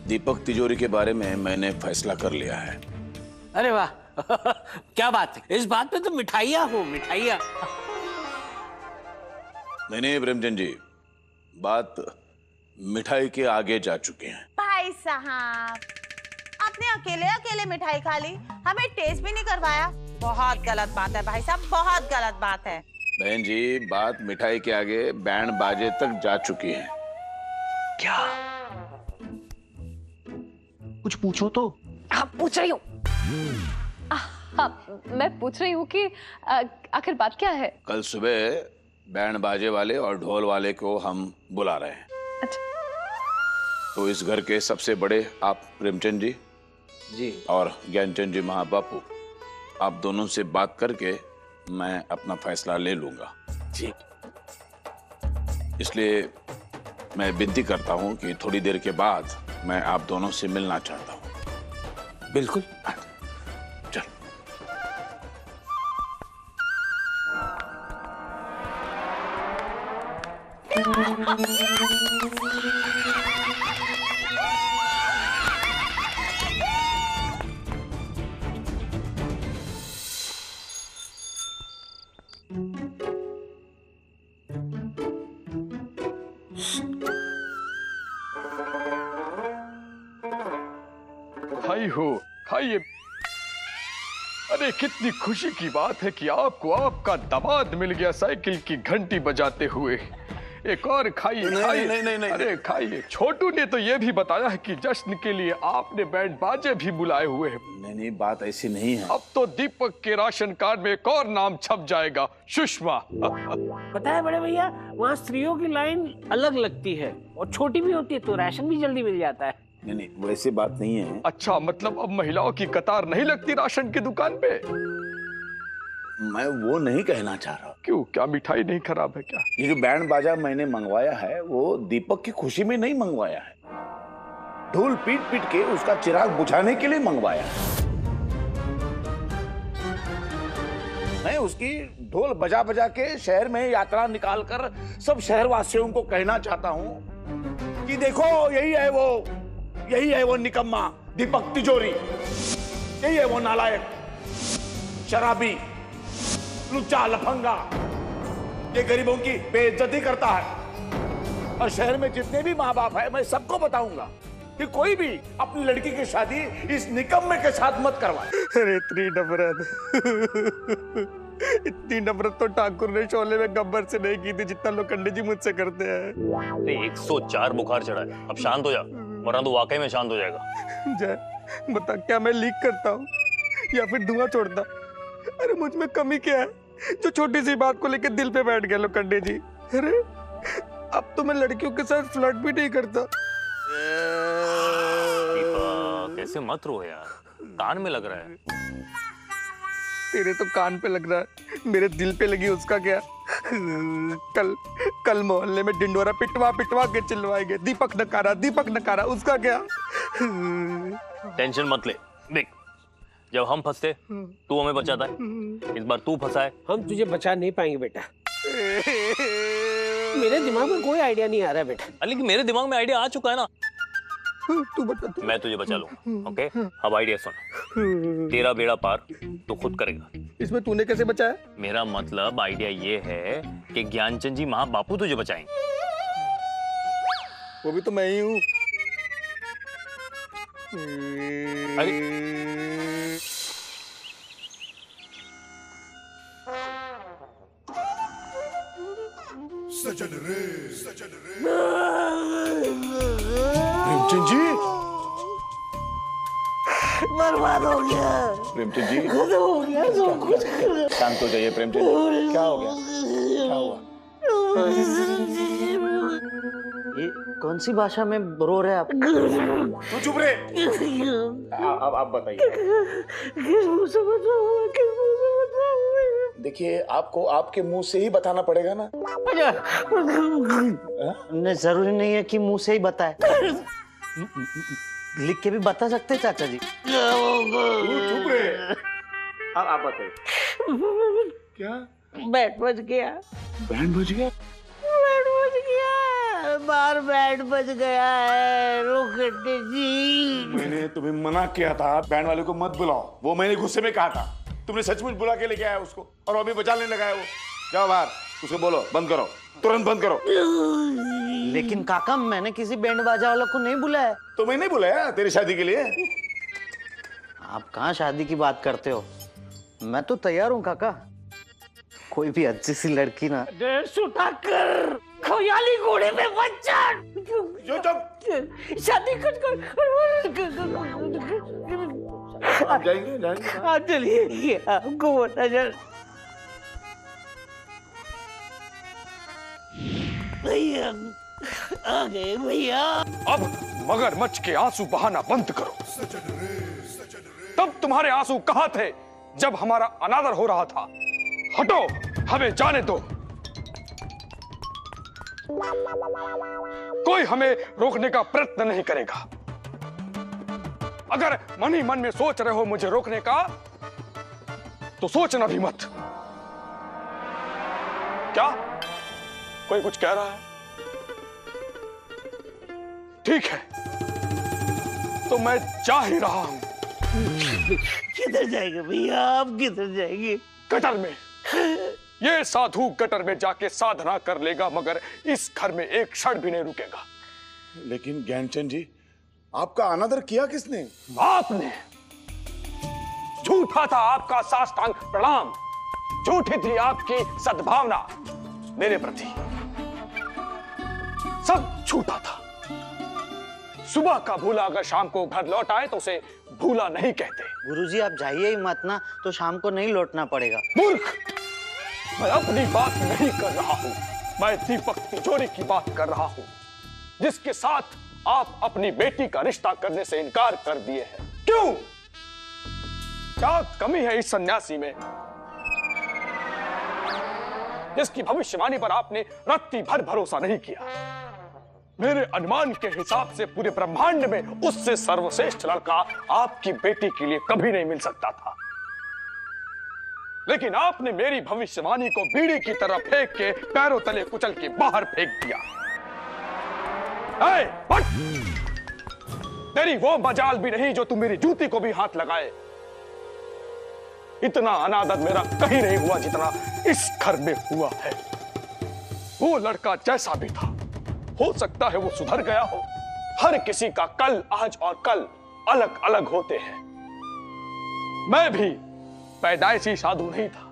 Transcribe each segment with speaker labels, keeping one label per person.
Speaker 1: दीपक तिजोरी के बारे में मैंने फैसला कर लिया है।
Speaker 2: अरे वाह क्या बात है, इस बात पे तो मिठाइयाँ हो मिठाइयाँ।
Speaker 1: नहीं प्रेमचंद जी, बात मिठाई के आगे जा चुके हैं।
Speaker 3: भाई साहब, आपने अकेले अकेले मिठाई खा ली, हमें टेस्ट भी नहीं करवाया। बहुत गलत बात है भाई साहब, बहुत गलत बात है।
Speaker 1: बहन जी, बात मिठाई के आगे बैंड बाजे तक जा चुकी है।
Speaker 4: क्या? कुछ पूछो तो।
Speaker 5: हाँ पूछ रही हूँ। हाँ मैं पूछ रही हूँ कि आखिर बात क्या है?
Speaker 1: कल सुबह बैंड बाजे वाले और ढोल वाले को हम बुला रहे हैं।
Speaker 5: अच्छा।
Speaker 1: तो इस घर के सबसे बड़े आप प्रेमचंद जी और ज्ञानचंद जी महाबापू, आप दोनों से बात करके मैं अपना फैसला ले लूंगा
Speaker 2: जी।
Speaker 1: इसलिए मैं विनती करता हूं कि थोड़ी देर के बाद मैं आप दोनों से मिलना चाहता हूं।
Speaker 2: बिल्कुल।
Speaker 1: चल।
Speaker 6: भाई हो खाइए। अरे कितनी खुशी की बात है कि आपको आपका दामाद मिल गया साइकिल की घंटी बजाते हुए। एक और खाइए खाइए।
Speaker 1: नहीं।
Speaker 6: अरे खाइए। छोटू ने तो ये भी बताया है कि जश्न के लिए आपने बैंड बाजे भी बुलाए हुए हैं।
Speaker 1: नहीं, बात ऐसी नहीं है।
Speaker 6: अब तो दीपक के राशन कार्ड में एक और नाम छप जाएगा, सुषमा।
Speaker 2: पता है बड़े भैया, वहाँ स्त्रियों की लाइन अलग लगती है और छोटी भी होती है, तो राशन भी जल्दी मिल जाता है।
Speaker 1: नहीं, वैसी बात नहीं है।
Speaker 6: अच्छा, मतलब अब महिलाओं की कतार नहीं लगती राशन की दुकान पे?
Speaker 1: मैं वो नहीं कहना चाह रहा।
Speaker 6: क्यों, क्या मिठाई नहीं खराब है क्या?
Speaker 1: ये जो बैंड बाजा मैंने मंगवाया है वो दीपक की खुशी में नहीं मंगवाया है, ढोल पीट पीट के उसका चिराग बुझाने के लिए मंगवाया है। मैं उसकी ढोल बजा बजा के शहर में यात्रा निकालकर सब शहरवासियों को कहना चाहता हूं कि देखो यही है वो निकम्मा दीपक तिजोरी, यही है वो नालायक, शराबी, लुच्चा, लफंगा, ये गरीबों की बेइज्जती करता है। और शहर में जितने भी माँ बाप है, मैं सबको बताऊंगा कि कोई भी अपनी लड़की की शादी इस निकम्मे के साथ मत करवाए।
Speaker 6: अरे इतनी नफरत इतनी नफरत तो ठाकुर ने शोले में गब्बर से नहीं की थी जितना लोखंडे जी मुझसे करते हैं।
Speaker 7: 104 बुखार चढ़ा है, अब शांत हो जा, वरना तो वाकई में शांत हो जाएगा।
Speaker 6: जय बता, क्या मैं लीक करता हूँ या फिर धुआं छोड़ता? अरे मुझ में कमी क्या है जो छोटी सी बात को लेकर दिल पे बैठ गया लोखंडे जी? अरे अब तो मैं लड़कियों के साथ फ्लर्ट भी नहीं करता।
Speaker 7: कैसे मत रो यार, कान में लग रहा है।
Speaker 6: तेरे तो कान पे लग रहा है, मेरे दिल पे लगी उसका क्या? कल मोहल्ले में डिंडोरा पिटवा के चिल्लवाएंगे, दीपक नकारा, उसका क्या?
Speaker 7: टेंशन मत ले, देख जब हम फंसते तू हमें बचाता है, इस बार तू फंसा है।
Speaker 2: हम तुझे बचा नहीं पाएंगे बेटा। मेरे दिमाग में कोई आइडिया नहीं आ रहा है बेटा।
Speaker 7: लेकिन मेरे दिमाग में आइडिया आ चुका है ना,
Speaker 6: तू बता।
Speaker 7: मैं तुझे बचा लूंगा। ओके, अब आइडिया सुन। तेरा बेड़ा पार तो खुद करेगा।
Speaker 6: इसमें तूने कैसे बचाया?
Speaker 7: मेरा मतलब आइडिया ये है कि ज्ञानचंद जी महाबापू तुझे बचाएंगे।
Speaker 6: वो भी तो मैं ही हूँ।
Speaker 1: प्रेमचंद जी,
Speaker 2: बर्बाद हो गया।
Speaker 1: प्रेमचंद जी,
Speaker 2: खत्म हो गया सब कुछ।
Speaker 1: शांत हो जाइए प्रेमचंद जी। क्या हो गया? क्या हुआ?
Speaker 4: ये कौन सी भाषा में रो रहे हैं आप?
Speaker 1: तू चुप रहे। अब आप बताइए। देखिए, आपको आपके मुंह से ही बताना पड़ेगा ना।
Speaker 4: नहीं, जरूरी नहीं है कि मुंह से ही बताए, लिख के भी बता सकते हैं चाचा जी।
Speaker 1: तू चुप रहे। अब आप बताइए। क्या?
Speaker 2: बैट बज गया।
Speaker 1: बैंड बज गया?
Speaker 2: बैट बज गया। बार बैंड बज गया है लोखंडे जी।
Speaker 1: मैंने तुम्हें मना किया था बैंड वाले को मत बुलाओ, वो मैंने गुस्से में कहा था। तुमने सचमुच बुला के लेके आया उसको और अभी बचाने लगा है वो। जाओ बाहर, उसको बोलो बंद करो, तुरंत बंद करो।
Speaker 4: लेकिन काका मैंने किसी बैंड बाजा वाला को नहीं बुलाया।
Speaker 1: तो मैंने बुलाया तेरी शादी के लिए।
Speaker 4: आप कहाँ शादी की बात करते हो? मैं तो तैयार हूँ काका, कोई भी अच्छी सी लड़की ना।
Speaker 2: सुधाकर खयाली घोड़े में बच्चा
Speaker 1: जो चुप।
Speaker 2: शादी कर
Speaker 1: आप जाएंगे जाएंगे।
Speaker 2: आप चलिए, आपको वो नजर भैया आ गए भैया।
Speaker 6: अब मगरमच्छ के आंसू बहाना बंद करो। तब तुम्हारे आंसू कहां थे जब हमारा अनादर हो रहा था? हटो, हमें जाने दो। कोई हमें रोकने का प्रयत्न नहीं करेगा। अगर मन ही मन में सोच रहे हो मुझे रोकने का, तो सोचना भी मत। क्या कोई कुछ कह रहा है? ठीक है, तो मैं जा ही रहा हूं।
Speaker 2: किधर जाएंगे भैया आप, किधर जाएंगे?
Speaker 6: गटर में। ये साधु गटर में जाके साधना कर लेगा, मगर इस घर में एक क्षण भी नहीं रुकेगा।
Speaker 1: लेकिन ज्ञानचंद जी, आपका अनादर किया किसने?
Speaker 6: आपने। झूठा था आपका साष्टांग प्रणाम, झूठी थी आपकी सद्भावना मेरे प्रति। सब झूठा था। सुबह का भूला अगर शाम को घर लौट आए तो उसे भूला नहीं कहते।
Speaker 4: गुरुजी आप जाइए ही मत ना, तो शाम को नहीं लौटना पड़ेगा।
Speaker 6: मूर्ख, मैं अपनी बात नहीं कर रहा हूं, मैं दीपक तिजोरी की बात कर रहा हूं, जिसके साथ आप अपनी बेटी का रिश्ता करने से इनकार कर दिए हैं। क्यों? क्या कमी है इस सन्यासी में, जिसकी भविष्यवाणी पर आपने रत्ती भर भरोसा नहीं किया? मेरे अनुमान के हिसाब से पूरे ब्रह्मांड में उससे सर्वश्रेष्ठ लड़का आपकी बेटी के लिए कभी नहीं मिल सकता था। लेकिन आपने मेरी भविष्यवाणी को बीड़ी की तरह फेंक के पैरों तले कुचल के बाहर फेंक दिया। तेरी वो मजाल भी नहीं जो तू मेरी जूती को भी हाथ लगाए। इतना अनादर मेरा कहीं नहीं हुआ जितना इस घर में हुआ है। वो लड़का जैसा भी था, हो सकता है वो सुधर गया हो। हर किसी का कल, आज और कल अलग अलग होते हैं। मैं भी पैदाइशी साधु नहीं था।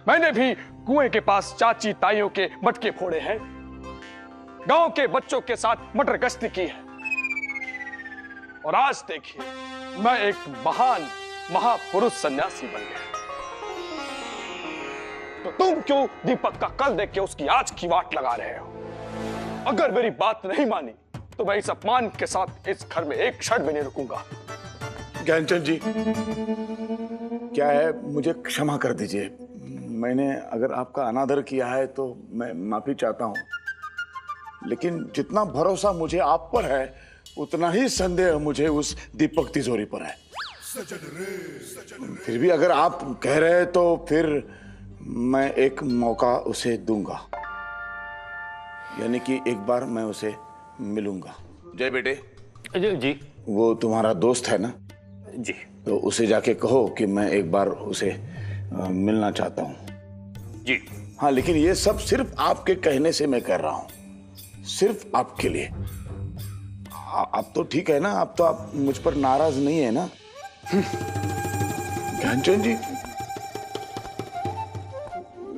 Speaker 6: मैंने भी कुएं के पास चाची ताइयों के मटके फोड़े हैं, गांव के बच्चों के साथ मटर गश्ती की है। और आज देखिए, मैं एक महान महापुरुष सन्यासी बन गया। तो तुम क्यों दीपक का कल देख के उसकी आज की वाट लगा रहे हो? अगर मेरी बात नहीं मानी तो मैं इस अपमान के साथ इस घर में एक क्षण भी नहीं रुकूंगा।
Speaker 1: ज्ञानचंद जी, क्या है, मुझे क्षमा कर दीजिए। मैंने अगर आपका अनादर किया है तो मैं माफी चाहता हूं। लेकिन जितना भरोसा मुझे आप पर है, उतना ही संदेह मुझे उस दीपक तिजोरी पर है। फिर भी अगर आप कह रहे हैं तो फिर मैं एक मौका उसे दूंगा, यानी कि एक बार मैं उसे मिलूंगा। जय बेटे।
Speaker 7: जी।
Speaker 1: वो तुम्हारा दोस्त है ना?
Speaker 7: जी।
Speaker 1: तो उसे जाके कहो कि मैं एक बार उसे मिलना चाहता हूँ।
Speaker 7: जी।
Speaker 1: हाँ, लेकिन ये सब सिर्फ आपके कहने से मैं कर रहा हूँ, सिर्फ आपके लिए। आप तो ठीक है ना? आप तो आप मुझ पर नाराज नहीं है ना? ज्ञानचंद जी,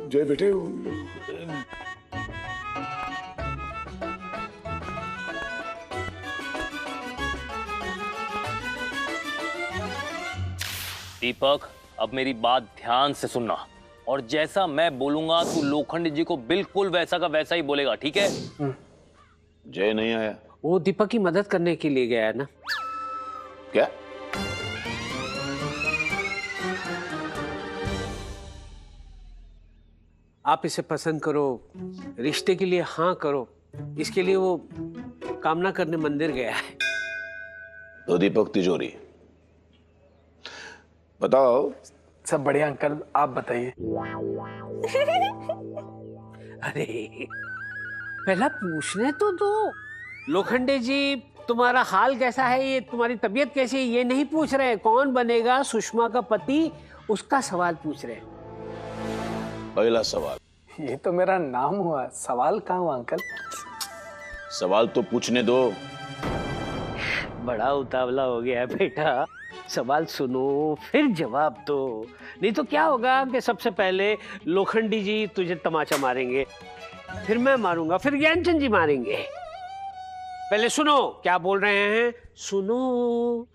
Speaker 1: जय बेटे।
Speaker 7: दीपक, अब मेरी बात ध्यान से सुनना, और जैसा मैं बोलूंगा तू लोखंड जी को बिल्कुल वैसा का वैसा ही बोलेगा, ठीक है?
Speaker 1: जय नहीं आया?
Speaker 2: वो दीपक की मदद करने के लिए गया है ना।
Speaker 1: क्या?
Speaker 2: आप इसे पसंद करो, रिश्ते के लिए हाँ करो, इसके लिए वो कामना करने मंदिर गया है।
Speaker 1: तो दीपक तिजोरी, बताओ।
Speaker 6: सब बढ़िया अंकल, आप बताइए।
Speaker 2: अरे पहला पूछने तो दो। लोखंडे जी, तुम्हारा हाल कैसा है, ये तुम्हारी तबीयत कैसी है, ये नहीं पूछ रहे हैं। कौन बनेगा सुषमा का पति, उसका सवाल पूछ रहे हैं।
Speaker 1: पहला सवाल,
Speaker 6: ये तो मेरा नाम हुआ, सवाल कहाँ हुआ अंकल?
Speaker 1: सवाल तो पूछने दो।
Speaker 2: बड़ा उतावला हो गया है बेटा, सवाल सुनो फिर जवाब दो, नहीं तो क्या होगा कि सबसे पहले लोखंडी जी तुझे तमाचा मारेंगे, फिर मैं मारूंगा, फिर ज्ञानचंद जी मारेंगे। पहले सुनो क्या बोल रहे हैं, सुनो।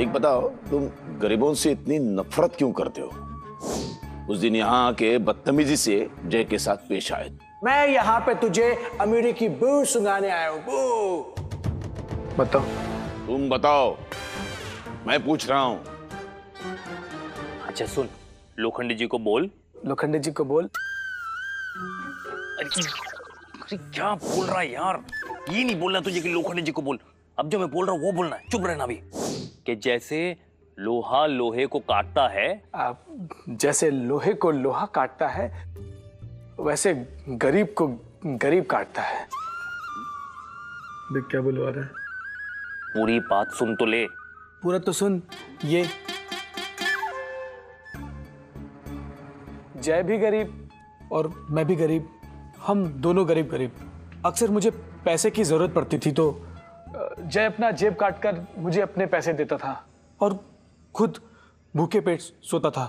Speaker 1: एक बताओ, तुम गरीबों से इतनी नफरत क्यों करते हो? उस दिन यहाँ आके बदतमीजी से जय के साथ पेश आए।
Speaker 6: मैं यहाँ पे तुझे अमीरी की बू सुनाने आया हूँ, बू। बताओ।
Speaker 1: तुम बताओ, मैं पूछ रहा हूँ।
Speaker 7: अच्छा सुन, लोखंडी जी को बोल।
Speaker 6: लोखंडे जी को बोल।
Speaker 7: अरे क्या बोल रहा है यार, ये नहीं बोलना तुझे कि लोखंडी जी को बोल। अब जो मैं बोल रहा हूँ वो बोलना है, चुप रहना अभी। कि जैसे लोहा लोहे को काटता है,
Speaker 6: जैसे लोहे को लोहा काटता है, वैसे गरीब को गरीब काटता है। देख क्या बोलवा रहा है।
Speaker 7: पूरी बात सुन तो ले।
Speaker 6: पूरा तो सुन। ये जय भी गरीब और मैं भी गरीब, हम दोनों गरीब गरीब। अक्सर मुझे पैसे की जरूरत पड़ती थी तो जय अपना जेब काटकर मुझे अपने पैसे देता था और खुद भूखे पेट सोता था।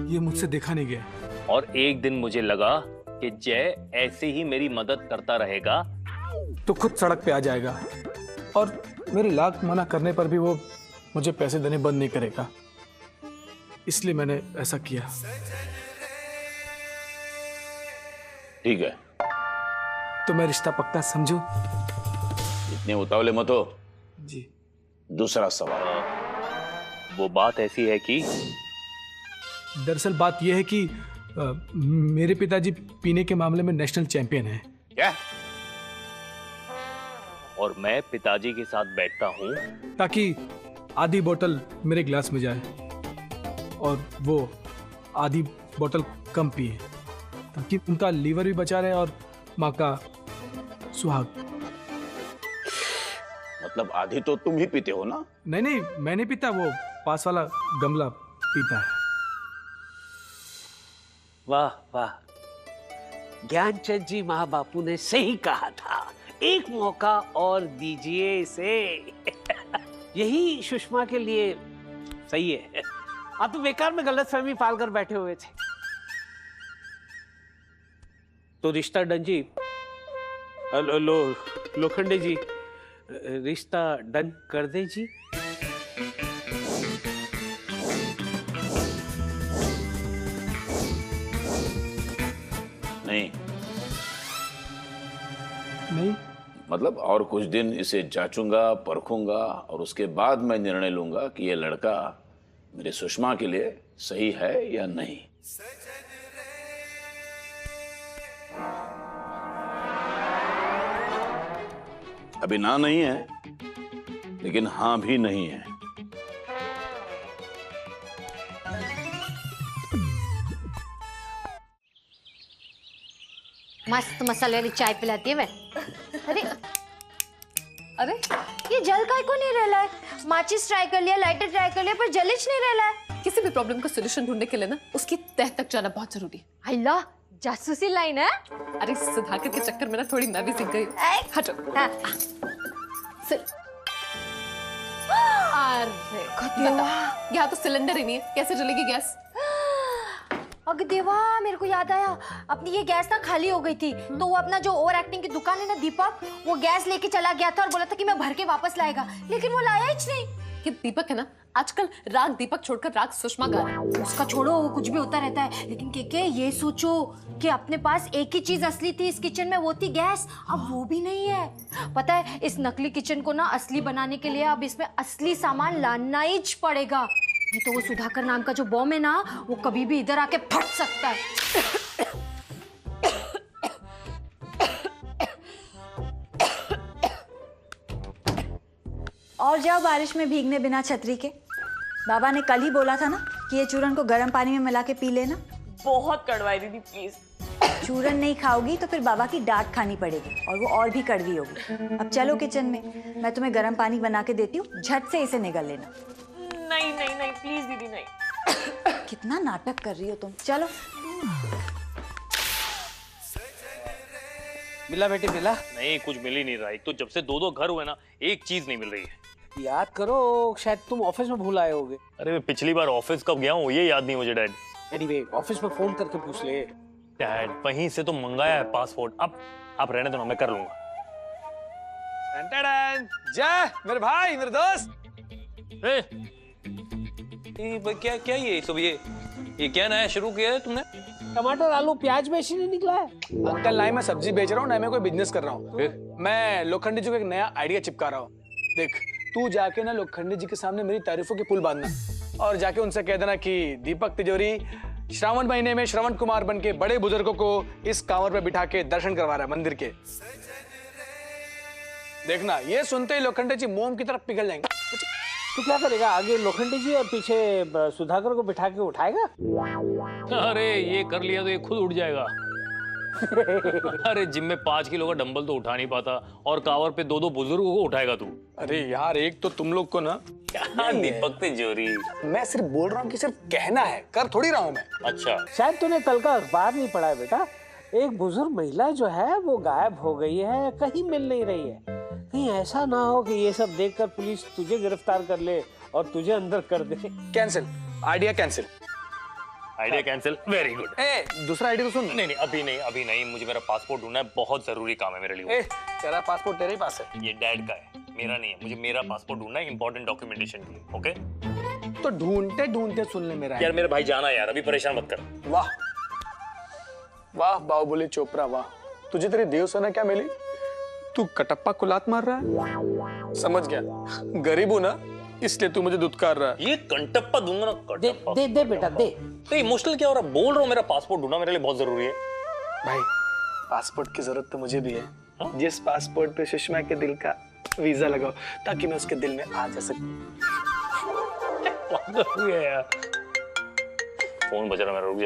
Speaker 6: ये मुझसे देखा नहीं गया।
Speaker 7: और एक दिन मुझे लगा कि जय ऐसे ही मेरी मदद करता रहेगा
Speaker 6: तो खुद सड़क पे आ जाएगा और मेरे लाख मना करने पर भी वो मुझे पैसे देने बंद नहीं करेगा, इसलिए मैंने ऐसा किया।
Speaker 1: ठीक है,
Speaker 6: तो मैं रिश्ता पक्का समझूं?
Speaker 1: इतने उतावले मत हो।
Speaker 6: जी।
Speaker 1: दूसरा सवाल।
Speaker 7: वो बात ऐसी है कि
Speaker 6: दरअसल बात यह है कि मेरे पिताजी पीने के मामले में नेशनल चैंपियन हैं।
Speaker 1: क्या?
Speaker 7: और मैं पिताजी के साथ बैठता हूँ
Speaker 6: ताकि आधी बोतल मेरे गिलास में जाए और वो आधी बोतल कम पिए, ताकि उनका लीवर भी बचा रहे और माँ का सुहाग।
Speaker 1: मतलब आधी तो तुम ही पीते हो ना?
Speaker 6: नहीं नहीं, मैं नहीं पीता, वो पास वाला गमला पीता है।
Speaker 2: वाह वाह, ज्ञानचंद जी माँ बापू ने सही कहा था, एक मौका और दीजिए इसे। यही सुषमा के लिए सही है। आप तो बेकार में गलतफहमी पाल कर बैठे हुए थे। तो रिश्ता डन जी। लोखंडे जी, रिश्ता डन कर दे जी।
Speaker 1: नहीं
Speaker 6: नहीं,
Speaker 1: मतलब और कुछ दिन इसे जांचूंगा, परखूंगा और उसके बाद मैं निर्णय लूंगा कि ये लड़का मेरी सुषमा के लिए सही है या नहीं। अभी ना नहीं है, लेकिन हाँ भी नहीं है।
Speaker 8: मस्त मसाले वाली चाय पिलाती है मैं। अरे
Speaker 5: अरे
Speaker 8: ये जल का को नहीं रहा है। माचिस ट्राई कर लिया, लाइटर ट्राई कर लिया, पर जलिच नहीं रहा है।
Speaker 5: किसी भी प्रॉब्लम का सॉल्यूशन ढूंढने के लिए ना उसकी तह तक जाना बहुत जरूरी है।
Speaker 8: अल्लाह, जासूसी लाइन है।
Speaker 5: अरे सुधाकर के चक्कर में ना थोड़ी मैं भी सीख गई। हटो।
Speaker 8: हाँ।
Speaker 5: अरे बता, यहाँ तो सिलेंडर ही नहीं है, कैसे जलेगी गैस?
Speaker 8: अरे देवा, मेरे को याद आया, अपनी ये गैस ना खाली हो गई थी, तो वो अपना जो ओवर एक्टिंग की दुकान है ना दीपक, वो गैस लेके चला गया था और बोला था कि मैं भर के वापस लाएगा, लेकिन वो लाया ही नहीं।
Speaker 5: ये दीपक है ना, आजकल राग दीपक छोड़कर राग सुषमा गा रहा है।
Speaker 8: उसका छोड़ो, वो कुछ भी होता रहता है, लेकिन के ये सोचो कि अपने पास एक ही चीज असली थी इस किचन में, वो थी गैस। अब वो भी नहीं है। पता है, इस नकली किचन को ना असली बनाने के लिए अब इसमें असली सामान लाना ही पड़ेगा, नहीं तो वो सुधाकर नाम का जो बॉम्ब है ना, वो कभी भी इधर आके फट सकता है।
Speaker 9: और जाओ बारिश में भीगने बिना छतरी के। बाबा ने कल ही बोला था ना कि ये चूरन को गर्म पानी में मिला के पी लेना।
Speaker 10: बहुत कड़वाई दीदी, प्लीज
Speaker 9: चूरन नहीं खाओगी तो फिर बाबा की डांट खानी पड़ेगी और वो और भी कड़वी होगी। अब चलो किचन में, मैं तुम्हें गर्म पानी बना के देती हूँ, झट से इसे निगल लेना।
Speaker 3: नहीं नहीं नहीं प्लीज दीदी नहीं।
Speaker 9: कितना नाटक कर रही हो तुम, चलो।
Speaker 6: मिला बेटी मिला?
Speaker 7: नहीं, कुछ मिल ही नहीं रहा। एक तो जब से दो घर हुए ना, एक चीज नहीं मिल रही है।
Speaker 2: याद करो, शायद तुम ऑफिस में भूल आए होगे।
Speaker 7: अरे मैं पिछली बार ऑफिस कब गया हूँ ये याद नहीं मुझे डैड।
Speaker 2: एनीवे, ऑफिस में फोन करके पूछ ले।
Speaker 7: डैड वहीं से तो मंगाया है पासपोर्ट। अब आप रहने दो ना, मैं कर लूंगा।
Speaker 6: जय मेरे भाई, मेरे दोस्त।
Speaker 7: क्या क्या ये सब, ये क्या नया शुरू किया है तुमने?
Speaker 2: टमाटर आलू प्याज बेच नहीं निकला है?
Speaker 6: अंकल, ना ही मैं सब्जी बेच रहा हूँ, ना मैं कोई बिजनेस कर रहा हूँ। मैं लोखंडी जी को एक नया आइडिया चिपका रहा हूँ। देख, तू जाके ना लोखंडी जी के सामने मेरी तारीफों के पुल बांधना और जाके उनसे कह देना कि दीपक तिजोरी श्रावण महीने में श्रवण कुमार बन के बड़े बुजुर्गों को इस कांवर पे बिठा के दर्शन करवा रहा है मंदिर के। देखना, ये सुनते ही लोखंडे जी मोम की तरफ पिघल जाएंगे।
Speaker 2: तो क्या करेगा, आगे लोखंडी जी और पीछे सुधाकर को बिठा के उठाएगा?
Speaker 7: अरे ये कर लिया तो ये खुद उठ जाएगा। अरे जिम में 5 किलो का डंबल तो उठा नहीं पाता और कांवर पे 2 बुजुर्गों को उठाएगा तू।
Speaker 6: अरे यार, एक तो तुम लोग को ना,
Speaker 7: क्या दीपक तिजोरी,
Speaker 6: मैं सिर्फ बोल रहा हूँ कि सिर्फ कहना है, कर थोड़ी रहा हूँ मैं।
Speaker 7: अच्छा,
Speaker 2: शायद तूने कल का अखबार नहीं पढ़ा है बेटा। एक बुजुर्ग महिला जो है वो गायब हो गई है, कहीं मिल नहीं रही है। कहीं ऐसा ना हो कि ये सब देखकर पुलिस तुझे गिरफ्तार कर ले और तुझे अंदर कर दे।
Speaker 6: Cancel, idea cancel.
Speaker 7: Idea cancel, very good.
Speaker 6: दूसरा आइडिया तो सुन।
Speaker 7: नहीं अभी नहीं, मुझे मेरा पासपोर्ट ढूंढना है, बहुत जरूरी काम है मेरे लिए।
Speaker 6: तेरा पासपोर्ट तेरे ही पास है?
Speaker 7: ये डैड का है, मेरा नहीं है। मुझे मेरा पासपोर्ट ढूंढना है, इंपॉर्टेंट डॉक्यूमेंटेशन के लिए। ओके,
Speaker 6: तो ढूंढते ढूंढते सुन ले मेरा।
Speaker 7: यार मेरे भाई जाना यार, अभी परेशान मत कर।
Speaker 6: वाह वाह बाहुबली चोपड़ा, वाह। तुझे तेरी देवसेना क्या मिली? तू कटप्पा को लात मार रहा है? समझ गया, गरीब हूं ना, इसलिए तू मुझे दुत्कार रहा है।
Speaker 7: ये कंटप्पा दूंगा ना, कंटप्पा।
Speaker 2: दे बेटा दे।
Speaker 7: तो इमोशनल क्या हो रहा है? बोल रहा हूँ मेरा पासपोर्ट ढूंढना मेरे लिए बहुत जरूरी है।
Speaker 6: भाई, पासपोर्ट की जरूरत तो मुझे भी है। जिस पासपोर्ट पे सुषमा के दिल का वीजा लगाओ ताकि मैं उसके दिल में आ जा सकूं।
Speaker 7: फोन बज रहा मेरा, रुक जा।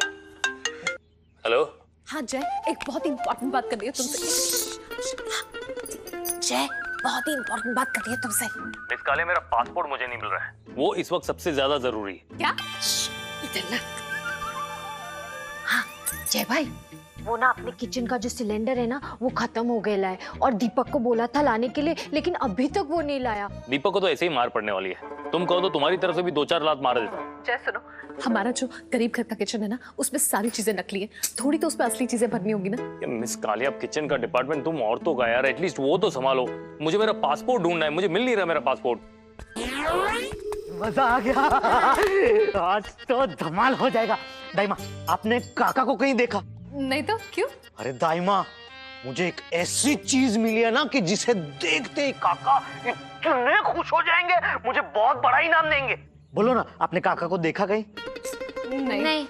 Speaker 7: हेलो।
Speaker 5: हाँ जय, एक बहुत इंपॉर्टेंट बात करनी है तुमसे। जय, बहुत ही इंपॉर्टेंट बात करनी है तुमसे।
Speaker 7: मिस काले, मेरा पासपोर्ट मुझे नहीं मिल रहा है, वो इस वक्त सबसे ज्यादा जरूरी है।
Speaker 5: क्या? इधर ना। हाँ जय भाई,
Speaker 8: वो ना अपने किचन का जो सिलेंडर है ना वो खत्म हो गया है और दीपक को बोला था लाने के लिए, लेकिन अभी तक वो नहीं लाया।
Speaker 7: दीपक को तो ऐसे ही मार पड़ने वाली है। तुम कहो तो तुम्हारी तरफ से भी 2-4 लात मार देता।
Speaker 5: जय सुनो, हमारा जो गरीब घर का किचन है ना, उसमें सारी चीजें नकली है, थोड़ी तो उसमें असली चीजें भरनी होगी ना।
Speaker 7: मिस काली, अब किचन का डिपार्टमेंट तुम औरतों का यार, एटलीस्ट वो तो संभालो। मुझे मेरा पासपोर्ट ढूंढना है, मुझे मिल नहीं रहा मेरा पासपोर्ट।
Speaker 4: मजा आ गया, आज तो धमाल हो जाएगा। दाइमा, आपने काका को कहीं देखा?
Speaker 5: नहीं तो क्यों?
Speaker 4: अरे दाइमा, मुझे एक ऐसी चीज मिली है ना कि जिसे देखते ही काका इतने खुश हो जाएंगे, मुझे बहुत बड़ा इनाम देंगे। बोलो ना, आपने काका को देखा कहीं?
Speaker 8: नहीं।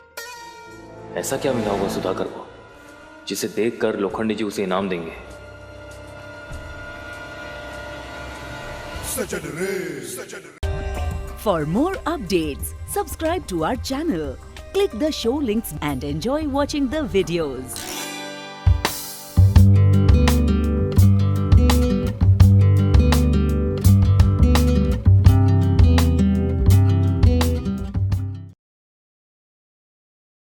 Speaker 7: ऐसा क्या मिला होगा सुधाकर को जिसे देखकर लोखंडी जी उसे इनाम देंगे?
Speaker 10: For more updates, subscribe to our channel, click the show links and enjoy watching the videos.